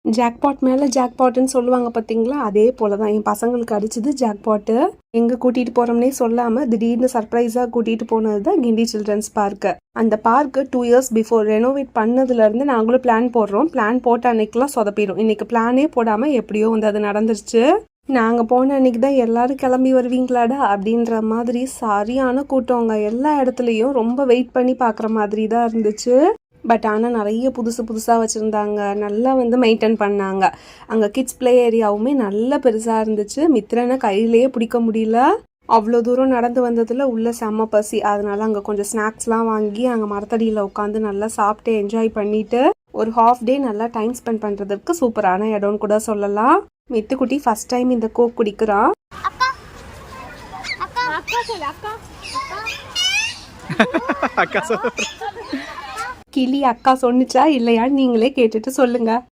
Jackpot மேலே ஜாக்பாட்டுன்னு சொல்லுவாங்க பார்த்தீங்களா, அதே போல தான் என் பசங்களுக்கு அடிச்சது ஜாக்பாட்டு. எங்கே கூட்டிகிட்டு போகிறோம்னே சொல்லாமல் திடீர்னு சர்ப்ரைஸாக கூட்டிகிட்டு போனது தான் கிண்டி சில்ட்ரன்ஸ் பார்க்கு. அந்த பார்க்கு 2 years பிஃபோர் ரெனோவேட் பண்ணதுலேருந்து நாங்களும் பிளான் போடுறோம். பிளான் போட்ட அன்னைக்கெலாம் சொதப்பிடும். இன்றைக்கி பிளானே போடாமல் எப்படியோ வந்து அது நடந்துருச்சு. நாங்கள் போன அன்றைக்கி தான் எல்லோரும் கிளம்பி வருவீங்களாடா அப்படின்ற மாதிரி சரியான கூட்டங்க. எல்லா இடத்துலையும் ரொம்ப வெயிட் பண்ணி பார்க்குற மாதிரி தான் இருந்துச்சு. பட் ஆனால் நிறைய புதுசாக வச்சுருந்தாங்க. நல்லா வந்து மெயின்டைன் பண்ணாங்க. அங்கே கிட்ஸ் ப்ளே ஏரியாவுமே நல்ல பெருசாக இருந்துச்சு. மித்ரனை கையிலேயே பிடிக்க முடியல. அவ்வளோ தூரம் நடந்து வந்ததில் உள்ள செம்ம பசி. அதனால அங்கே கொஞ்சம் ஸ்நாக்ஸ்லாம் வாங்கி அங்கே மரத்தடியில் உட்காந்து நல்லா சாப்பிட்டு என்ஜாய் பண்ணிவிட்டு ஒரு ஹாஃப் டே நல்லா டைம் ஸ்பெண்ட் பண்ணுறதுக்கு சூப்பரான இடம்னு கூட சொல்லலாம். மித்துக்குட்டி ஃபர்ஸ்ட் டைம் இந்த கோக் குடிக்கிறான். கிளி அக்கா சொன்னிச்சா இல்லையான்னு நீங்களே கேட்டுட்டு சொல்லுங்க.